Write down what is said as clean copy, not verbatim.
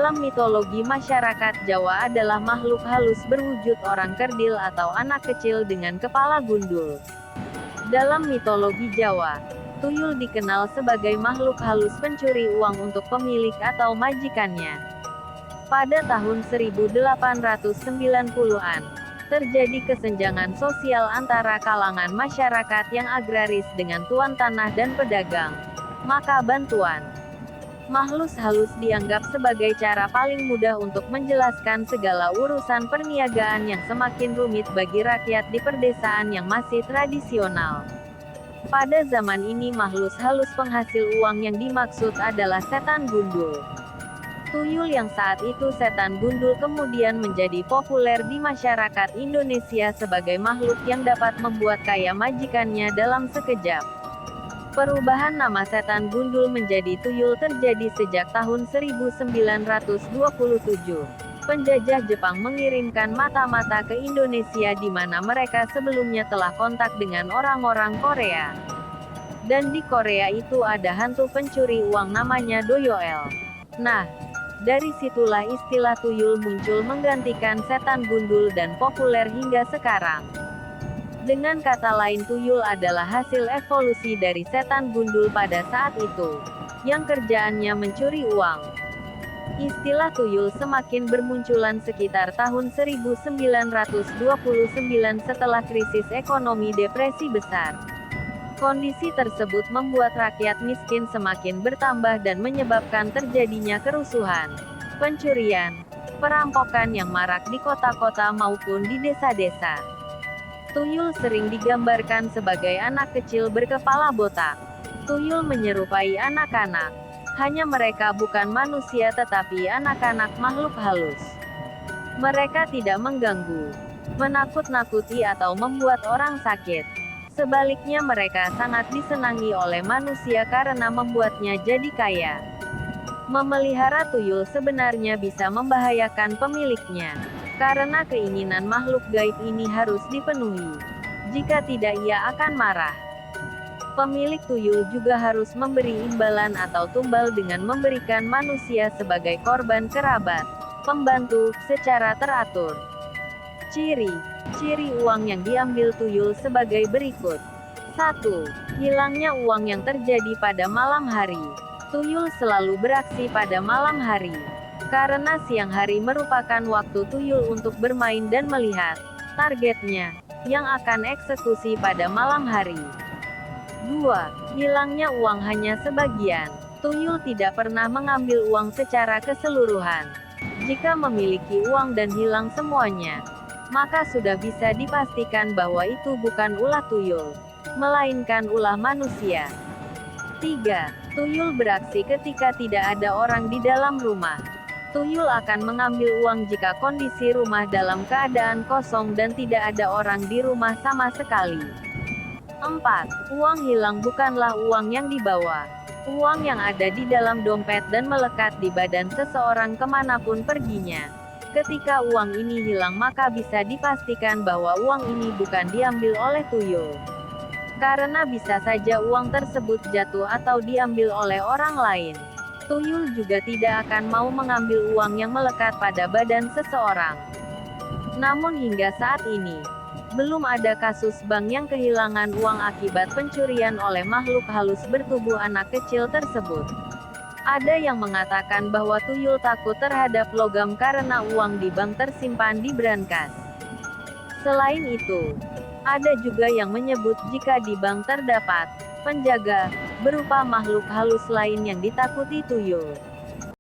Dalam mitologi masyarakat Jawa adalah makhluk halus berwujud orang kerdil atau anak kecil dengan kepala gundul. Dalam mitologi Jawa, tuyul dikenal sebagai makhluk halus pencuri uang untuk pemilik atau majikannya. Pada tahun 1890-an, terjadi kesenjangan sosial antara kalangan masyarakat yang agraris dengan tuan tanah dan pedagang. Maka bantuan makhluk halus dianggap sebagai cara paling mudah untuk menjelaskan segala urusan perniagaan yang semakin rumit bagi rakyat di perdesaan yang masih tradisional. Pada zaman ini makhluk halus penghasil uang yang dimaksud adalah setan gundul. Tuyul yang saat itu setan gundul kemudian menjadi populer di masyarakat Indonesia sebagai makhluk yang dapat membuat kaya majikannya dalam sekejap. Perubahan nama setan gundul menjadi tuyul terjadi sejak tahun 1927. Penjajah Jepang mengirimkan mata-mata ke Indonesia di mana mereka sebelumnya telah kontak dengan orang-orang Korea. Dan di Korea itu ada hantu pencuri uang namanya Doyoel. Nah, dari situlah istilah tuyul muncul menggantikan setan gundul dan populer hingga sekarang. Dengan kata lain tuyul adalah hasil evolusi dari setan gundul pada saat itu, yang kerjaannya mencuri uang. Istilah tuyul semakin bermunculan sekitar tahun 1929 setelah krisis ekonomi depresi besar. Kondisi tersebut membuat rakyat miskin semakin bertambah dan menyebabkan terjadinya kerusuhan, pencurian, perampokan yang marak di kota-kota maupun di desa-desa. Tuyul sering digambarkan sebagai anak kecil berkepala botak. Tuyul menyerupai anak-anak. Hanya mereka bukan manusia tetapi anak-anak makhluk halus. Mereka tidak mengganggu, menakut-nakuti atau membuat orang sakit. Sebaliknya mereka sangat disenangi oleh manusia karena membuatnya jadi kaya. Memelihara tuyul sebenarnya bisa membahayakan pemiliknya. Karena keinginan makhluk gaib ini harus dipenuhi. Jika tidak ia akan marah. Pemilik tuyul juga harus memberi imbalan atau tumbal dengan memberikan manusia sebagai korban kerabat, pembantu, secara teratur. Ciri uang yang diambil tuyul sebagai berikut. 1. Hilangnya uang yang terjadi pada malam hari. Tuyul selalu beraksi pada malam hari. Karena siang hari merupakan waktu tuyul untuk bermain dan melihat targetnya, yang akan eksekusi pada malam hari. 2. Hilangnya uang hanya sebagian. Tuyul tidak pernah mengambil uang secara keseluruhan. Jika memiliki uang dan hilang semuanya, maka sudah bisa dipastikan bahwa itu bukan ulah tuyul, melainkan ulah manusia. 3. Tuyul beraksi ketika tidak ada orang di dalam rumah. Tuyul akan mengambil uang jika kondisi rumah dalam keadaan kosong dan tidak ada orang di rumah sama sekali. 4. Uang hilang bukanlah uang yang dibawa. Uang yang ada di dalam dompet dan melekat di badan seseorang kemanapun perginya. Ketika uang ini hilang maka bisa dipastikan bahwa uang ini bukan diambil oleh tuyul. Karena bisa saja uang tersebut jatuh atau diambil oleh orang lain. Tuyul juga tidak akan mau mengambil uang yang melekat pada badan seseorang. Namun hingga saat ini, belum ada kasus bank yang kehilangan uang akibat pencurian oleh makhluk halus bertubuh anak kecil tersebut. Ada yang mengatakan bahwa tuyul takut terhadap logam karena uang di bank tersimpan di brankas. Selain itu, ada juga yang menyebut jika di bank terdapat penjaga berupa makhluk halus lain yang ditakuti tuyul.